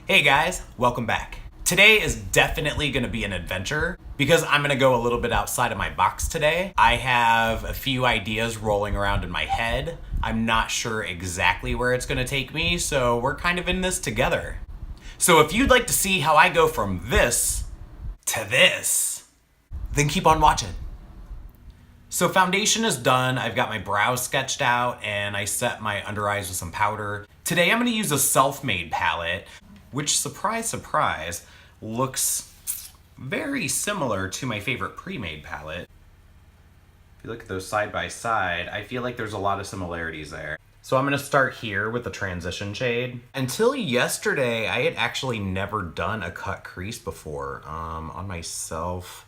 Hey guys, welcome back. Today is definitely gonna be an adventure because I'm gonna go a little bit outside of my box today. I have a few ideas rolling around in my head. I'm not sure exactly where it's gonna take me, so we're kind of in this together. So if you'd like to see how I go from this to this, then keep on watching. So foundation is done, I've got my brows sketched out, and I set my under eyes with some powder. Today I'm gonna use a self-made palette, which, surprise, surprise, looks very similar to my favorite pre-made palette. If you look at those side by side, I feel like there's a lot of similarities there. So I'm gonna start here with the transition shade. Until yesterday, I had actually never done a cut crease before on myself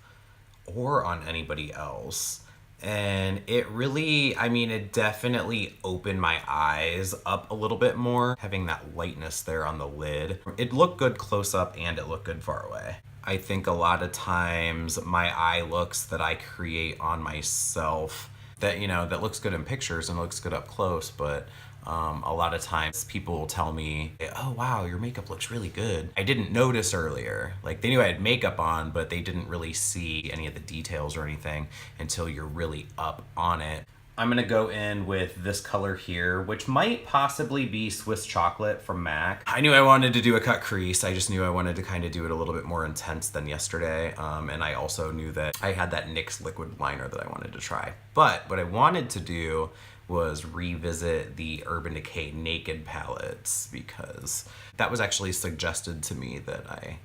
or on anybody else. And it really, it definitely opened my eyes up a little bit more, having that lightness there on the lid. It looked good close up and it looked good far away. I think a lot of times my eye looks that I create on myself that, that looks good in pictures and looks good up close, but a lot of times people will tell me, oh wow, your makeup looks really good. I didn't notice earlier. Like, they knew I had makeup on, but they didn't really see any of the details or anything until you're really up on it. I'm gonna go in with this color here, which might possibly be Swiss Chocolate from MAC. I knew I wanted to do a cut crease. I just knew I wanted to kind of do it a little bit more intense than yesterday. And I also knew that I had that NYX liquid liner that I wanted to try. But what I wanted to do was revisit the Urban Decay Naked palettes, because that was actually suggested to me that I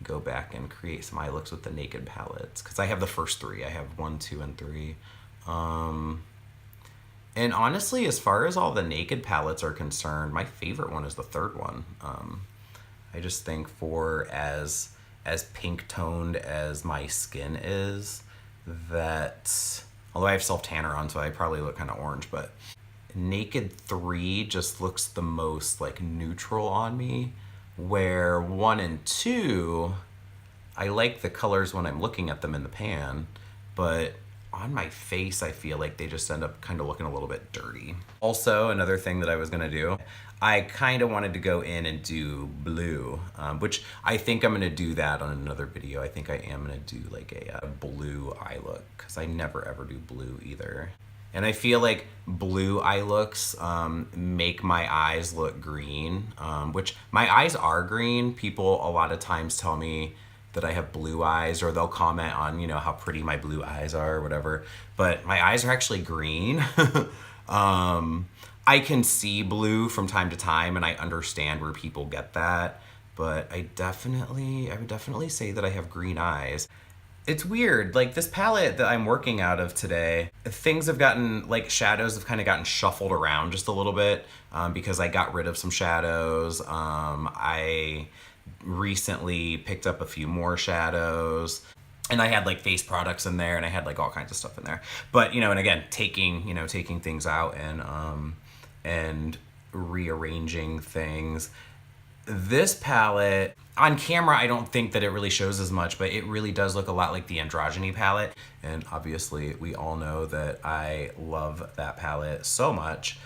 go back and create some eye looks with the Naked palettes, because I have the first three. I have 1, 2, and 3. And honestly, as far as all the Naked palettes are concerned, my favorite one is the third one. I just think for as pink toned as my skin is, that, although I have self-tanner on, so I probably look kind of orange, but Naked 3 just looks the most like neutral on me, where 1 and 2, I like the colors when I'm looking at them in the pan, but on my face, I feel like they just end up kind of looking a little bit dirty. Also, another thing that I was gonna do, I kind of wanted to go in and do blue, which I think I'm gonna do that on another video. I think I am gonna do like a blue eye look, because I never ever do blue either. And I feel like blue eye looks make my eyes look green, which my eyes are green. People a lot of times tell me that I have blue eyes, or they'll comment on, how pretty my blue eyes are or whatever, but my eyes are actually green. I can see blue from time to time, and I understand where people get that, but I would definitely say that I have green eyes. It's weird, like this palette that I'm working out of today, things have gotten, like shadows have kind of gotten shuffled around just a little bit, because I got rid of some shadows. I recently picked up a few more shadows, and I had like face products in there, and I had like all kinds of stuff in there. But and again, taking things out and rearranging things. This palette, on camera, I don't think that it really shows as much, but it really does look a lot like the Androgyny palette. And obviously, we all know that I love that palette so much.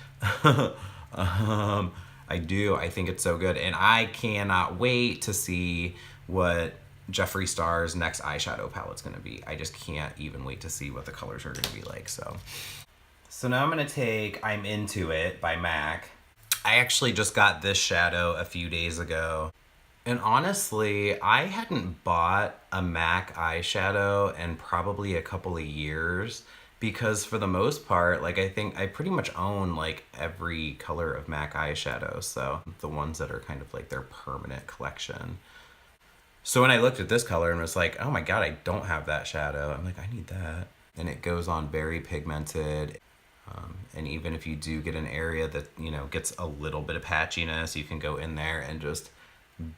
I do. I think it's so good. And I cannot wait to see what Jeffree Star's next eyeshadow palette's going to be. I just can't even wait to see what the colors are going to be like. So now I'm going to take I'm Into It by MAC. I actually just got this shadow a few days ago. And honestly, I hadn't bought a MAC eyeshadow in probably a couple of years, because for the most part, like I think I pretty much own like every color of MAC eyeshadow. So the ones that are kind of like their permanent collection. So when I looked at this color and was like, oh my God, I don't have that shadow. I'm like, I need that. And it goes on very pigmented. And even if you do get an area that, gets a little bit of patchiness, you can go in there and just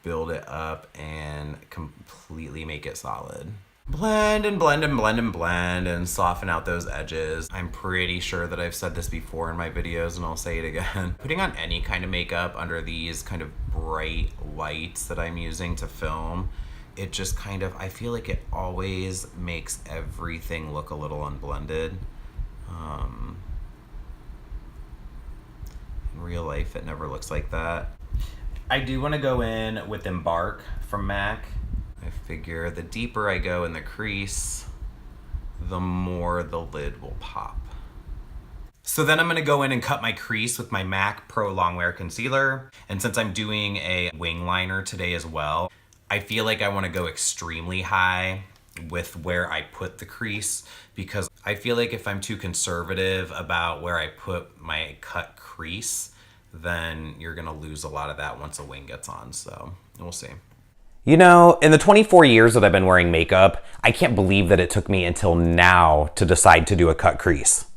build it up and completely make it solid. Blend and blend and blend and blend and soften out those edges. I'm pretty sure that I've said this before in my videos, and I'll say it again. Putting on any kind of makeup under these kind of bright lights that I'm using to film, it just kind of, I feel like it always makes everything look a little unblended. In real life, it never looks like that. I do want to go in with Embark from MAC. I figure the deeper I go in the crease, the more the lid will pop. So then I'm gonna go in and cut my crease with my MAC Pro Longwear Concealer. And since I'm doing a wing liner today as well, I feel like I wanna go extremely high with where I put the crease, because I feel like if I'm too conservative about where I put my cut crease, then you're gonna lose a lot of that once a wing gets on, so we'll see. You know, in the 24 years that I've been wearing makeup, I can't believe that it took me until now to decide to do a cut crease.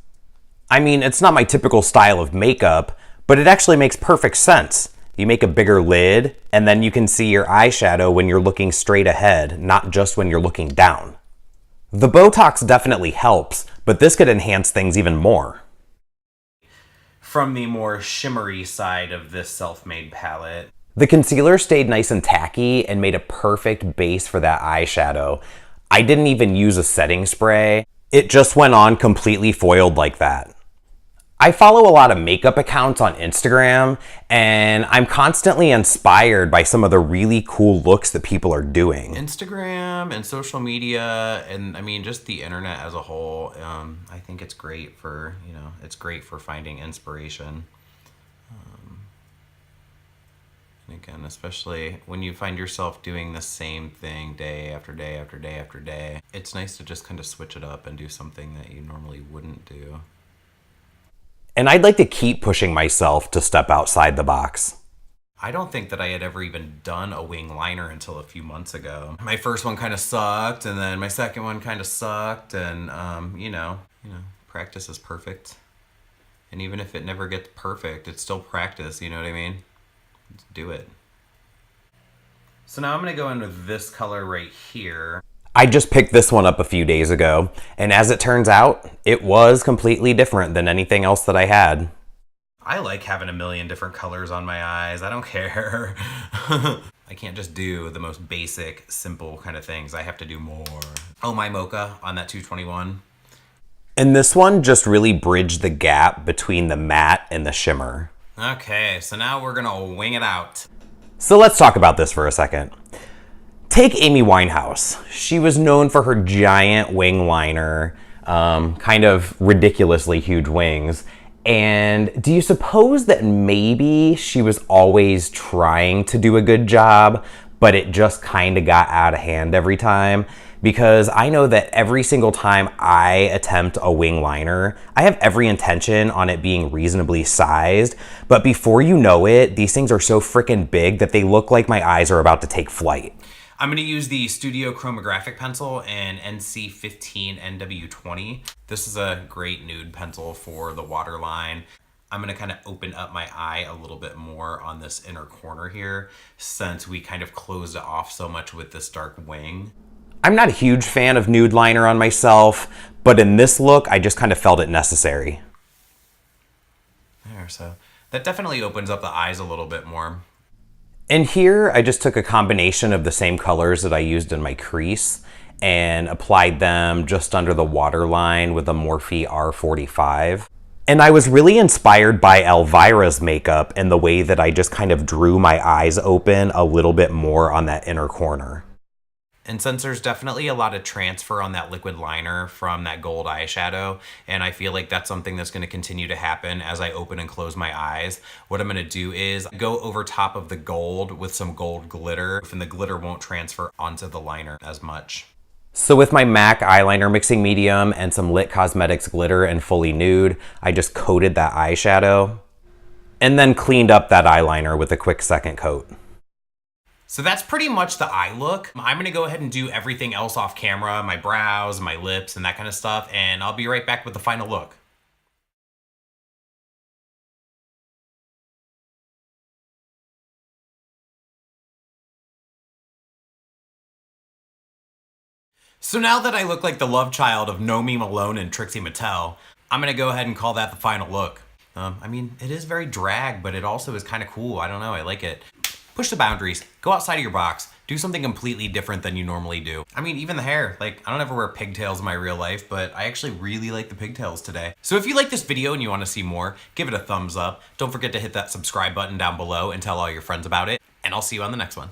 I mean, it's not my typical style of makeup, but it actually makes perfect sense. You make a bigger lid, and then you can see your eyeshadow when you're looking straight ahead, not just when you're looking down. The Botox definitely helps, but this could enhance things even more. From the more shimmery side of this self-made palette, the concealer stayed nice and tacky and made a perfect base for that eyeshadow. I didn't even use a setting spray. It just went on completely foiled like that. I follow a lot of makeup accounts on Instagram, and I'm constantly inspired by some of the really cool looks that people are doing. Instagram and social media, and I mean just the internet as a whole, I think it's great for, it's great for finding inspiration. And again, especially when you find yourself doing the same thing day after day after day after day, it's nice to just kind of switch it up and do something that you normally wouldn't do. And I'd like to keep pushing myself to step outside the box. I don't think that I had ever even done a wing liner until a few months ago. My first one kind of sucked, and then my second one kind of sucked, and practice is perfect. And even if it never gets perfect, it's still practice, you know what I mean? Let's do it. So now I'm gonna go in with this color right here. I just picked this one up a few days ago, and as it turns out, it was completely different than anything else that I had. I like having a million different colors on my eyes. I don't care. I can't just do the most basic, simple kind of things. I have to do more. Oh, my mocha on that 221. And this one just really bridged the gap between the matte and the shimmer. Okay, so now we're gonna wing it out. So let's talk about this for a second. Take Amy Winehouse. She was known for her giant wing liner, kind of ridiculously huge wings. And do you suppose that maybe she was always trying to do a good job, but it just kind of got out of hand every time? Because I know that every single time I attempt a wing liner, I have every intention on it being reasonably sized, but before you know it, these things are so freaking big that they look like my eyes are about to take flight. I'm going to use the Studio Chromographic pencil in NC15 NW20. This is a great nude pencil for the waterline. I'm going to kind of open up my eye a little bit more on this inner corner here, since we kind of closed it off so much with this dark wing. I'm not a huge fan of nude liner on myself, but in this look, I just kind of felt it necessary. There, so that definitely opens up the eyes a little bit more. And here, I just took a combination of the same colors that I used in my crease and applied them just under the waterline with a Morphe R45. And I was really inspired by Elvira's makeup and the way that I just kind of drew my eyes open a little bit more on that inner corner. And since there's definitely a lot of transfer on that liquid liner from that gold eyeshadow, and I feel like that's something that's going to continue to happen as I open and close my eyes, what I'm going to do is go over top of the gold with some gold glitter, and the glitter won't transfer onto the liner as much. So with my MAC eyeliner mixing medium and some Lit Cosmetics glitter and Fully Nude, I just coated that eyeshadow and then cleaned up that eyeliner with a quick second coat. So that's pretty much the eye look. I'm gonna go ahead and do everything else off camera, my brows, my lips, and that kind of stuff, and I'll be right back with the final look. So now that I look like the love child of Nomi Malone and Trixie Mattel, I'm gonna go ahead and call that the final look. I mean, it is very drag, but it also is kind of cool. I don't know, I like it. Push the boundaries, go outside of your box, do something completely different than you normally do. I mean, even the hair, like I don't ever wear pigtails in my real life, but I actually really like the pigtails today. So if you like this video and you wanna see more, give it a thumbs up. Don't forget to hit that subscribe button down below and tell all your friends about it. and I'll see you on the next one.